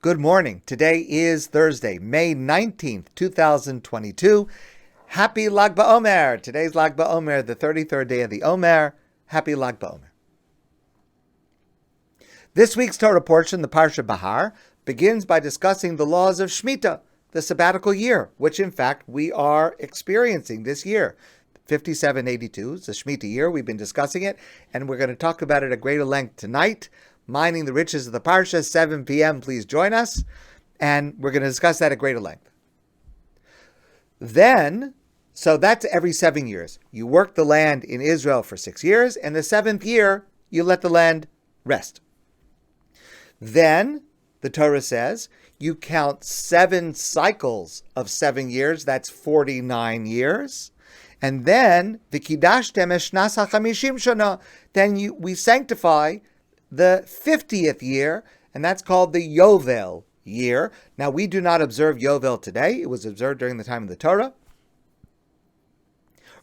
Good morning. Today is Thursday, May 19th, 2022. Happy Lag BaOmer. Today's Lag BaOmer, the 33rd day of the Omer. Happy Lag BaOmer. This week's Torah portion, the Parsha Behar, begins by discussing the laws of Shemitah, the sabbatical year, which in fact we are experiencing this year. 5782 is the Shemitah year. We've been discussing it, and we're going to talk about it at greater length tonight. Mining the riches of the Parsha, 7 p.m. Please join us. And we're going to discuss that at greater length. Then, so that's every 7 years. You work the land in Israel for 6 years, and the 7th year, you let the land rest. Then, the Torah says, you count 7 cycles of 7 years. That's 49 years. And then, v'kidashtem eshnas hachamishim shana. Then we sanctify the 50th year, and that's called the Yovel year. Now, we do not observe Yovel today. It was observed during the time of the Torah.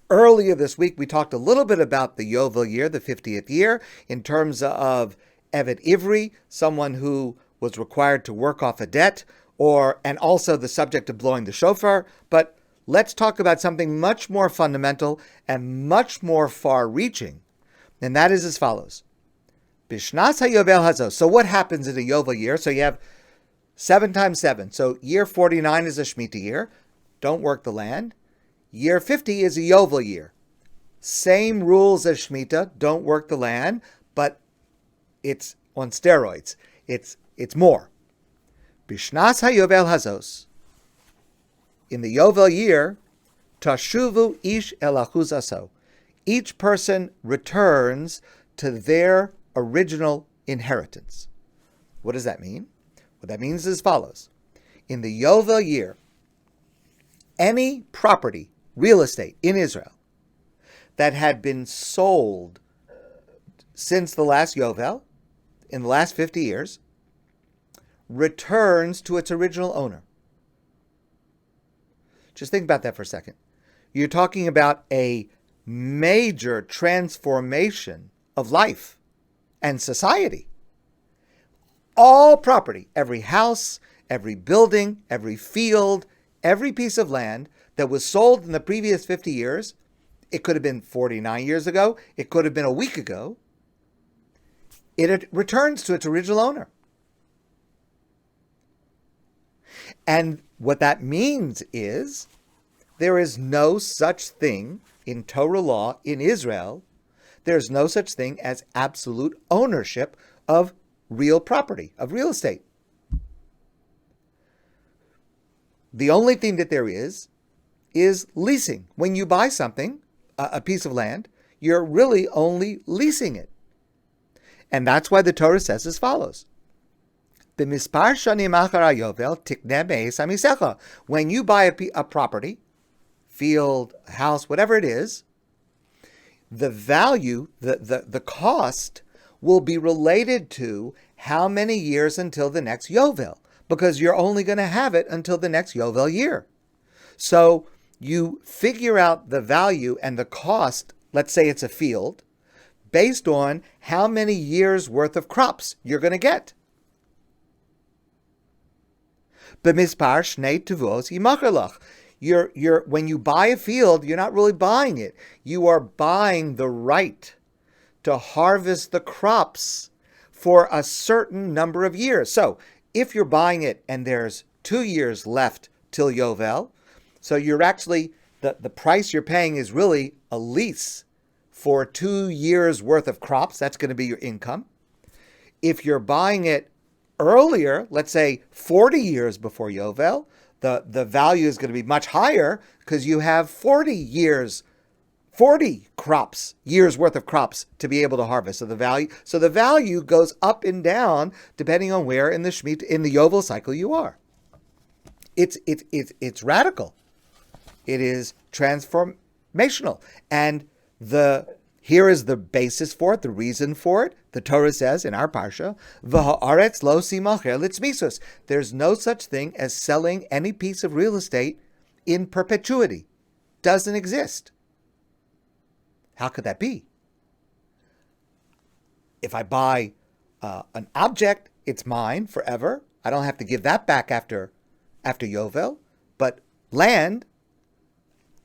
Earlier this week, we talked a little bit about the Yovel year, the 50th year, in terms of Evet Ivri, someone who was required to work off a debt, and also the subject of blowing the shofar. But let's talk about something much more fundamental and much more far-reaching, and that is as follows. Bishnas HaYovel Hazo. So what happens in a Yovel year? So you have 7 times 7. So year 49 is a Shemitah year. Don't work the land. Year 50 is a Yovel year. Same rules as Shemitah. Don't work the land, but it's on steroids. It's more. Bishnas HaYovel Hazos. In the Yovel year, Tashuvu ish el achuz aso. Each person returns to their original inheritance. What does that mean? What that means is as follows. In the Yovel year, any property, real estate in Israel that had been sold since the last Yovel, in the last 50 years, returns to its original owner. Just think about that for a second. You're talking about a major transformation of life and society. All property, every house, every building, every field, every piece of land that was sold in the previous 50 years, it could have been 49 years ago, it could have been a week ago, it returns to its original owner. And what that means is there is no such thing in Torah law in Israel. There's no such thing as absolute ownership of real property, of real estate. The only thing that there is leasing. When you buy something, a piece of land, you're really only leasing it. And that's why the Torah says as follows. When you buy a property, field, house, whatever it is, the value, the cost will be related to how many years until the next Yovel, because you're only going to have it until the next Yovel year. So you figure out the value and the cost, let's say it's a field, based on how many years worth of crops you're going to get. B'mispar shnei tuvos yimacher lach. When you buy a field, you're not really buying it. You are buying the right to harvest the crops for a certain number of years. So if you're buying it and there's 2 years left till Yovel, so you're actually, the price you're paying is really a lease for 2 years worth of crops. That's going to be your income. If you're buying it earlier, let's say 40 years before Yovel, the value is going to be much higher because you have 40 years worth of crops to be able to harvest. So the value goes up and down depending on where in the Yovel cycle you are. It's radical. It is transformational. And here is the basis for it, the reason for it. The Torah says in our parsha, "V'ha'aretz lo simacher litzmisus." There's no such thing as selling any piece of real estate in perpetuity. Doesn't exist. How could that be? If I buy an object, it's mine forever. I don't have to give that back after Yovel, but land,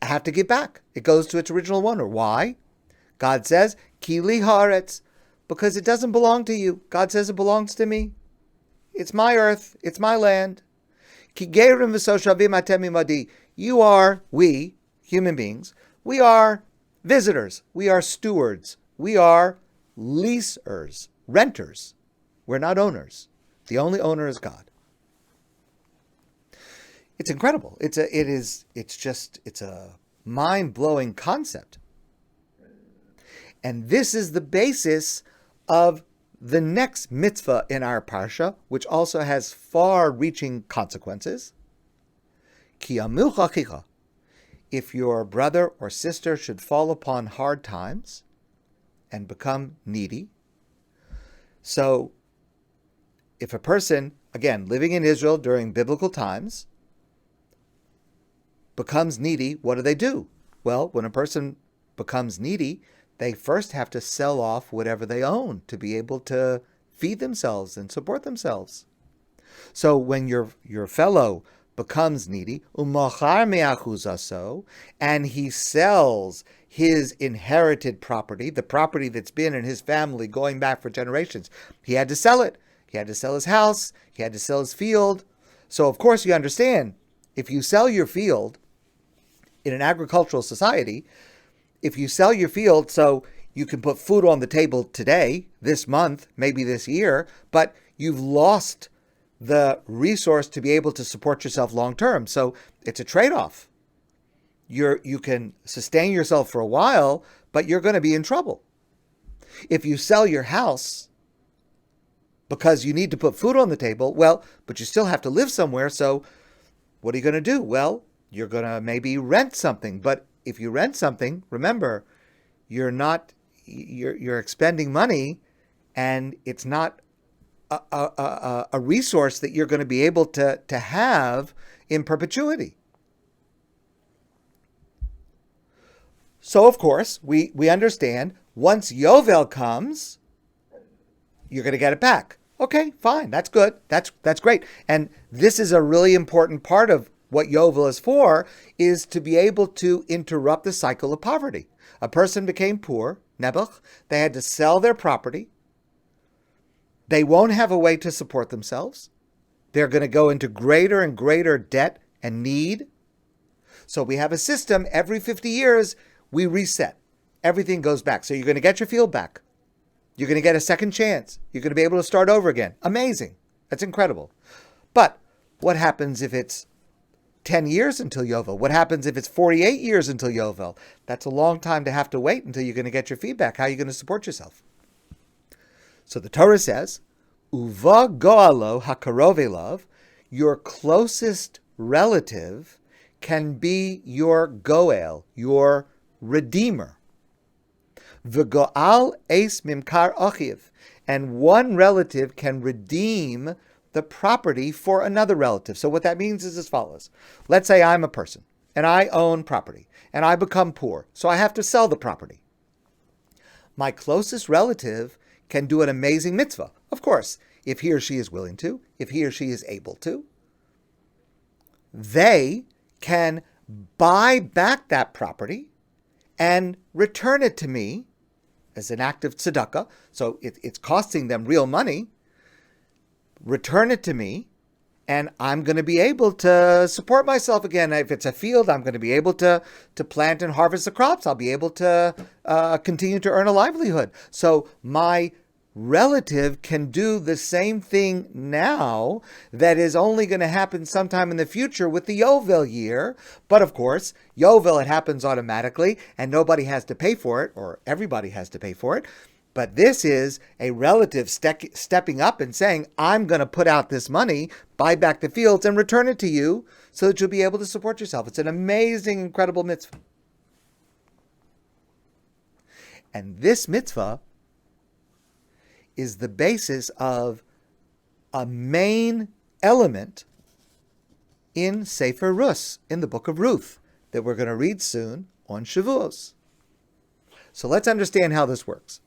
I have to give back. It goes to its original owner. Why? God says, Ki li haaretz, because it doesn't belong to you. God says it belongs to me. It's my earth. It's my land. Ki gerim v'soshavim atem imadi. You are, we, human beings, we are visitors. We are stewards. We are leasers, renters. We're not owners. The only owner is God. It's incredible. It's a mind-blowing concept. And this is the basis of the next mitzvah in our parsha, which also has far-reaching consequences. Ki amilcha achicha. If your brother or sister should fall upon hard times and become needy. So, if a person, again, living in Israel during biblical times, becomes needy, what do? Well, when a person becomes needy, they first have to sell off whatever they own to be able to feed themselves and support themselves. So when your fellow becomes needy, umachar me'achuzaso, and he sells his inherited property, the property that's been in his family going back for generations, he had to sell it. He had to sell his house. He had to sell his field. So of course you understand, if you sell your field in an agricultural society, if you sell your field so you can put food on the table today, this month, maybe this year, but you've lost the resource to be able to support yourself long term. So it's a trade-off. You can sustain yourself for a while, but you're going to be in trouble. If you sell your house because you need to put food on the table, well, but you still have to live somewhere, so what are you going to do? Well, you're going to maybe rent something, but if you rent something, remember, you're expending money, and it's not a resource that you're going to be able to have in perpetuity. So, of course, we understand once Yovel comes, you're going to get it back. Okay, fine, that's good. That's great. And this is a really important part of what Yovel is for, is to be able to interrupt the cycle of poverty. A person became poor, Nebuch, they had to sell their property. They won't have a way to support themselves. They're going to go into greater and greater debt and need. So we have a system, every 50 years, we reset. Everything goes back. So you're going to get your field back. You're going to get a second chance. You're going to be able to start over again. Amazing. That's incredible. But what happens if it's 10 years until Yovel? What happens if it's 48 years until Yovel? That's a long time to have to wait until you're going to get your feedback. How are you going to support yourself? So the Torah says, Uva goalo hakarov elav, your closest relative can be your goel, your redeemer. V'goal eis mimkar achiv, and one relative can redeem the property for another relative. So what that means is as follows. Let's say I'm a person, and I own property, and I become poor, so I have to sell the property. My closest relative can do an amazing mitzvah. Of course, if he or she is willing to, if he or she is able to, they can buy back that property and return it to me as an act of tzedakah. So it's costing them real money. Return it to me, and I'm going to be able to support myself again. If it's a field, I'm going to be able to plant and harvest the crops. I'll be able to continue to earn a livelihood. So my relative can do the same thing now that is only going to happen sometime in the future with the Yovel year. But of course, Yovel, it happens automatically, and nobody has to pay for it, or everybody has to pay for it. But this is a relative stepping up and saying, I'm going to put out this money, buy back the fields, and return it to you so that you'll be able to support yourself. It's an amazing, incredible mitzvah. And this mitzvah is the basis of a main element in Sefer Rus, in the Book of Ruth, that we're going to read soon on Shavuos. So let's understand how this works.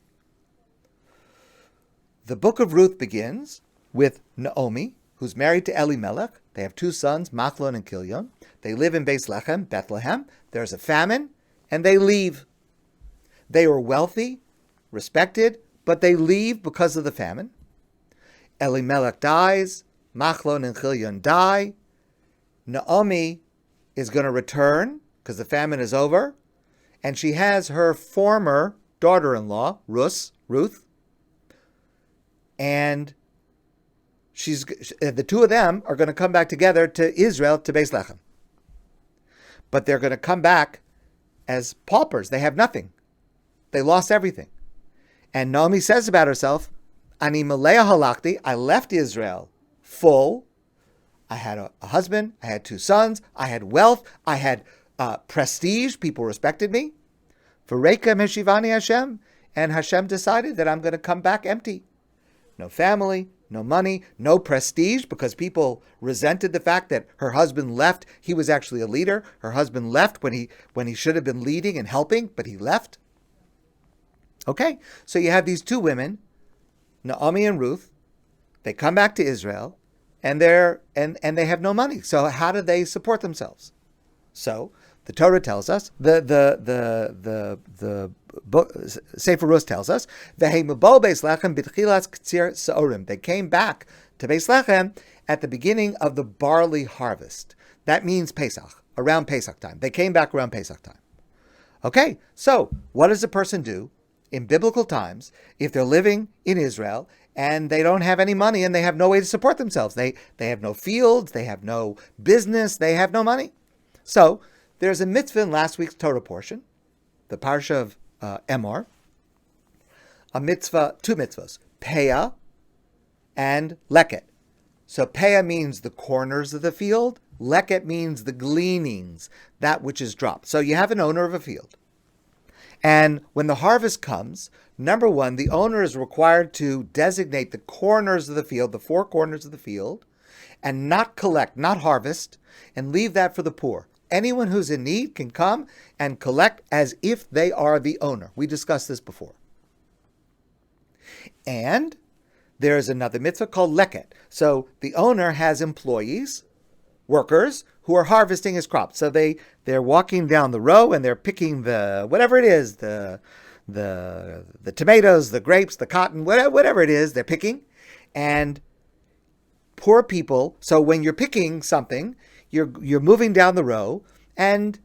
The Book of Ruth begins with Naomi, who's married to Elimelech. They have 2 sons, Machlon and Kilion. They live in Beis Lechem, Bethlehem. There's a famine, and they leave. They were wealthy, respected, but they leave because of the famine. Elimelech dies. Machlon and Kilion die. Naomi is going to return because the famine is over, and she has her former daughter-in-law, Ruth, and the 2 of them are going to come back together to Israel, to Beis Lechem. But they're going to come back as paupers. They have nothing. They lost everything. And Naomi says about herself, Ani malea halachti, I left Israel full. I had a husband, I had 2 sons, I had wealth, I had prestige, people respected me. V'reika meshivani Hashem, and Hashem decided that I'm going to come back empty. No family, no money, no prestige, because people resented the fact that her husband left. He was actually a leader. Her husband left when he should have been leading and helping, but he left. Okay, so you have these 2 women, Naomi and Ruth. They come back to Israel, and they have no money. So how do they support themselves? So the Torah tells us, the book, Sefer Ruth tells us, they came back to Beis Lechem at the beginning of the barley harvest. That means Pesach, around Pesach time. They came back around Pesach time. Okay, so what does a person do in biblical times if they're living in Israel and they don't have any money and they have no way to support themselves? They have no fields, they have no business, they have no money. So there's a mitzvah in last week's Torah portion, the parsha of Emor, a mitzvah, 2 mitzvahs, Peah and Leket. So Peah means the corners of the field, Leket means the gleanings, that which is dropped. So you have an owner of a field. And when the harvest comes, number 1, the owner is required to designate the corners of the field, the 4 corners of the field, and not collect, not harvest, and leave that for the poor. Anyone who's in need can come and collect as if they are the owner. We discussed this before. And there's another mitzvah called leket. So the owner has employees, workers, who are harvesting his crops. So they're walking down the row and they're picking the, whatever it is, the tomatoes, the grapes, the cotton, whatever it is, they're picking. And poor people, so when you're picking something, you're moving down the row, and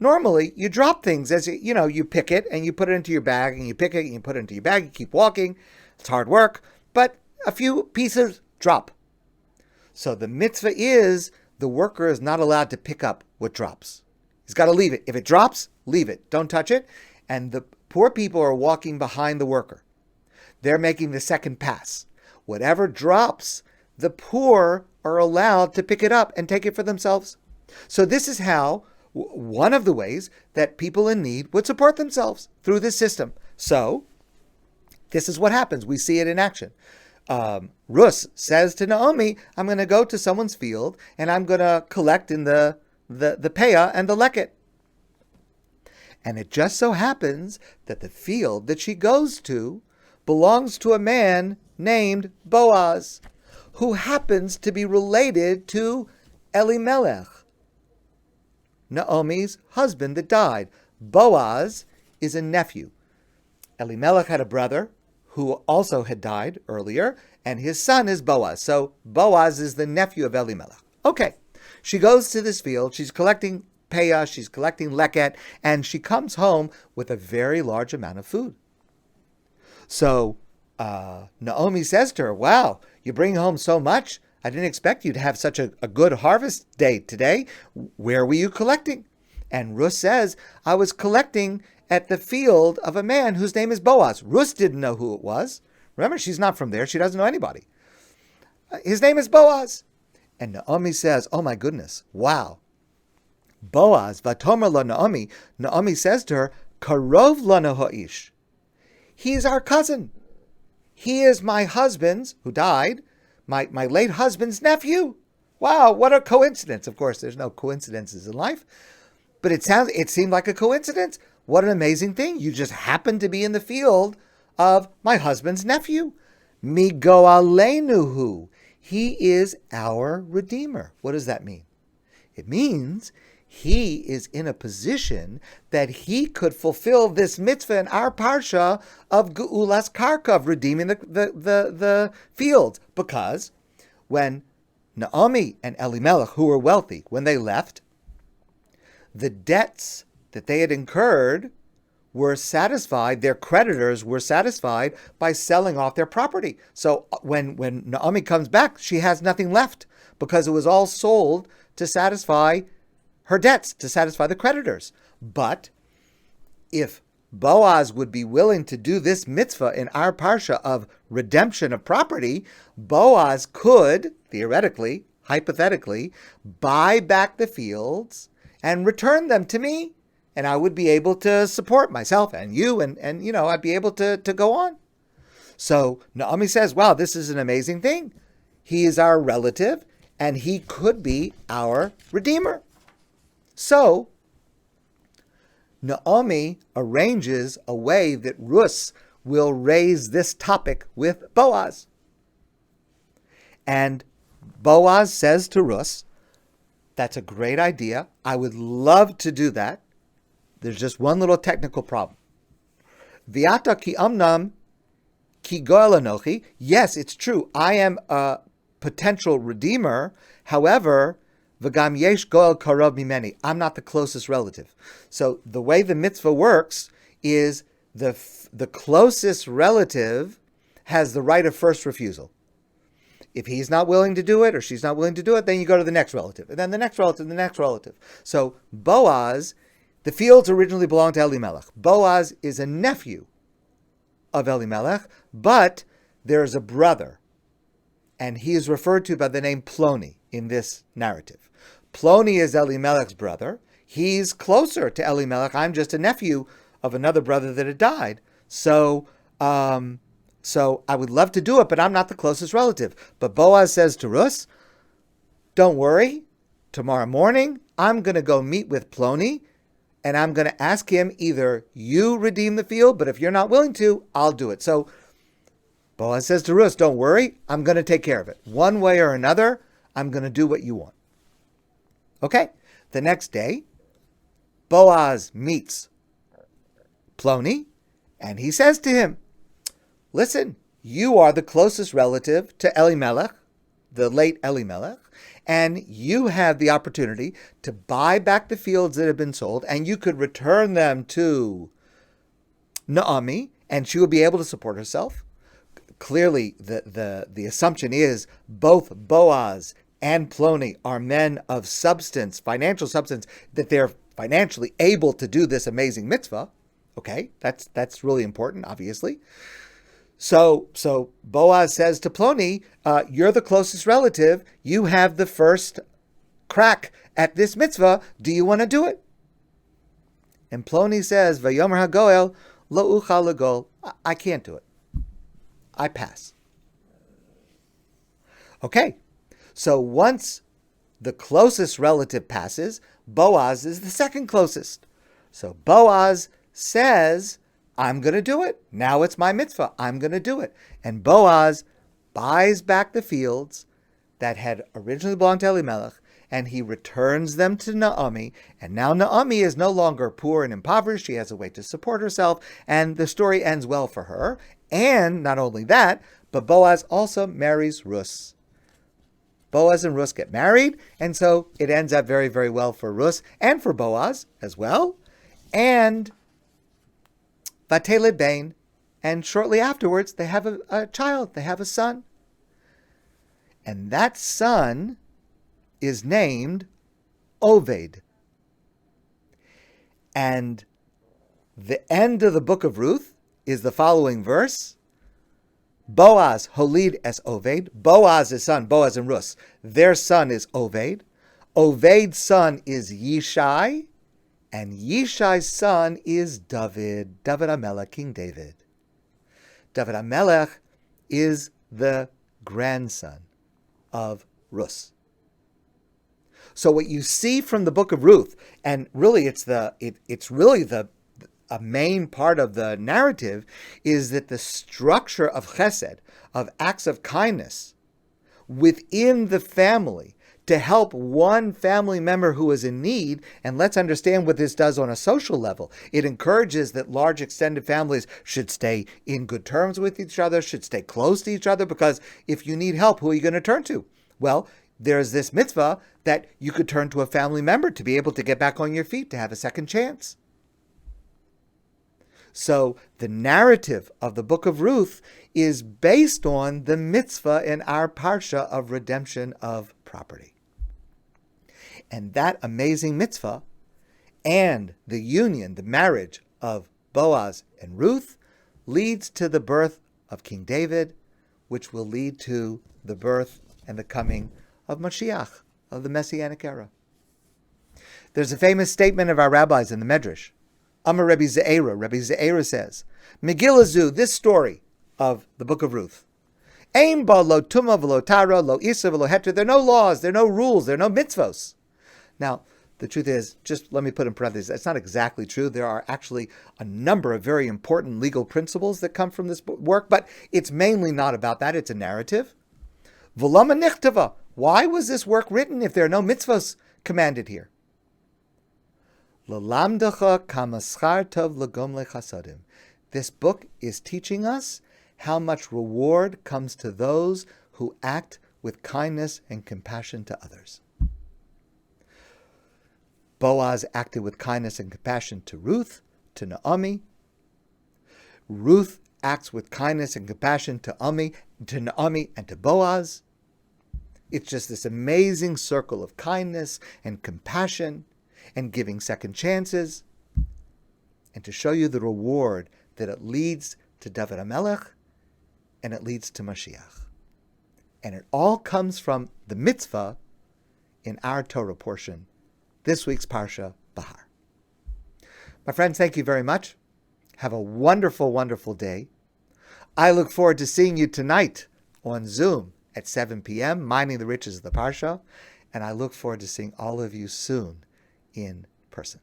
normally you drop things as you pick it and you put it into your bag, and you pick it and you put it into your bag, you keep walking. It's hard work, but a few pieces drop. So the mitzvah is the worker is not allowed to pick up what drops. He's got to leave it. If it drops, leave it. Don't touch it. And the poor people are walking behind the worker. They're making the second pass. Whatever drops, the poor are allowed to pick it up and take it for themselves. So this is how, one of the ways that people in need would support themselves, through this system. So this is what happens. We see it in action. Ruth says to Naomi, I'm going to go to someone's field and I'm going to collect in the peah and the leket. And it just so happens that the field that she goes to belongs to a man named Boaz, who happens to be related to Elimelech, Naomi's husband that died. Boaz is a nephew. Elimelech had a brother who also had died earlier, and his son is Boaz. So Boaz is the nephew of Elimelech. Okay, she goes to this field, she's collecting peah, she's collecting leket, and she comes home with a very large amount of food. So Naomi says to her, wow, you bring home so much? I didn't expect you to have such a good harvest day today. Where were you collecting? And Ruth says, I was collecting at the field of a man whose name is Boaz. Ruth didn't know who it was. Remember, she's not from there. She doesn't know anybody. His name is Boaz. And Naomi says, oh my goodness, wow. Boaz, vatomer la Naomi. Naomi says to her, karov lana ha'ish. He is our cousin. He is my husband's, who died, my late husband's nephew. Wow, what a coincidence. Of course, there's no coincidences in life, but it seemed like a coincidence. What an amazing thing. You just happened to be in the field of my husband's nephew. Mi goalenuhu. He is our Redeemer. What does that mean? It means he is in a position that he could fulfill this mitzvah in our parsha of Geulas Karka, of redeeming the fields. Because when Naomi and Elimelech, who were wealthy, when they left, the debts that they had incurred were satisfied, their creditors were satisfied by selling off their property. So when Naomi comes back, she has nothing left because it was all sold to satisfy her debts, to satisfy the creditors. But if Boaz would be willing to do this mitzvah in our parsha of redemption of property, Boaz could, theoretically, hypothetically, buy back the fields and return them to me. And I would be able to support myself and you, and I'd be able to go on. So Naomi says, wow, this is an amazing thing. He is our relative, and he could be our redeemer. So Naomi arranges a way that Rus will raise this topic with Boaz. And Boaz says to Rus, that's a great idea. I would love to do that. There's just one little technical problem. Viata ki amnam ki goel anochi. Yes, it's true. I am a potential redeemer. However, v'gam yesh goel karov mimeni. I'm not the closest relative. So the way the mitzvah works is the closest relative has the right of first refusal. If he's not willing to do it or she's not willing to do it, then you go to the next relative. And then the next relative, the next relative. So Boaz, the fields originally belonged to Elimelech. Boaz is a nephew of Elimelech, but there's a brother, and he is referred to by the name Ploni in this narrative. Ploni is Elimelech's brother. He's closer to Elimelech. I'm just a nephew of another brother that had died. So I would love to do it, but I'm not the closest relative. But Boaz says to Rus, don't worry. Tomorrow morning, I'm going to go meet with Ploni, and I'm going to ask him, either you redeem the field, but if you're not willing to, I'll do it. So Boaz says to Rus, don't worry, I'm going to take care of it. One way or another, I'm going to do what you want. Okay, the next day, Boaz meets Ploni, and he says to him, listen, you are the closest relative to Elimelech, the late Elimelech, and you have the opportunity to buy back the fields that have been sold, and you could return them to Naomi, and she will be able to support herself. Clearly, the assumption is both Boaz and Ploni are men of substance, financial substance, that they're financially able to do this amazing mitzvah. Okay, that's really important, obviously. So Boaz says to Ploni, you're the closest relative. You have the first crack at this mitzvah. Do you want to do it? And Ploni says, Vayomer hagoel lo uchal legol. I can't do it. I pass. Okay, so once the closest relative passes, Boaz is the second closest. So Boaz says, I'm going to do it. Now it's my mitzvah. I'm going to do it. And Boaz buys back the fields that had originally belonged to Elimelech, and he returns them to Naomi. And now Naomi is no longer poor and impoverished. She has a way to support herself, and the story ends well for her. And not only that, but Boaz also marries Rus. Boaz and Rus get married, and so it ends up very, very well for Rus and for Boaz as well. And Vateled Bain, and shortly afterwards they have a child, they have a son. And that son is named Oved. And the end of the Book of Ruth is the following verse. Boaz holid es Oved. Boaz's son, Boaz and Rus, their son is Oved. Oved's son is Yishai. And Yishai's son is David HaMelech, King David. David HaMelech is the grandson of Rus. So what you see from the Book of Ruth, and really it's really a main part of the narrative, is that the structure of chesed, of acts of kindness, within the family to help one family member who is in need. And let's understand what this does on a social level. It encourages that large extended families should stay in good terms with each other, should stay close to each other, because if you need help, who are you going to turn to? Well, there's this mitzvah that you could turn to a family member to be able to get back on your feet, to have a second chance. So the narrative of the Book of Ruth is based on the mitzvah in our parsha of redemption of property. And that amazing mitzvah and the union, the marriage of Boaz and Ruth, leads to the birth of King David, which will lead to the birth and the coming of Mashiach, of the Messianic era. There's a famous statement of our rabbis in the Medrash. Amar Rabbi Ze'era. Rabbi Ze'era says, McGill Azu, this story of the Book of Ruth. Aim ba lo tuma v'lo tara, lo isa v'lo heter. There are no laws, there are no rules, there are no mitzvos. Now, the truth is, just let me put in parentheses, it's not exactly true. There are actually a number of very important legal principles that come from this work, but it's mainly not about that. It's a narrative. V'lama nichtava. Why was this work written if there are no mitzvos commanded here? L'lamdacha kamaschar tov l'gom lechasadim. This book is teaching us how much reward comes to those who act with kindness and compassion to others. Boaz acted with kindness and compassion to Ruth, to Naomi. Ruth acts with kindness and compassion to Naomi and to Boaz. It's just this amazing circle of kindness and compassion and giving second chances, and to show you the reward that it leads to David HaMelech and it leads to Mashiach. And it all comes from the mitzvah in our Torah portion, this week's Parsha, Behar. My friends, thank you very much. Have a wonderful, wonderful day. I look forward to seeing you tonight on Zoom at 7 p.m., Mining the Riches of the Parsha, and I look forward to seeing all of you soon in person.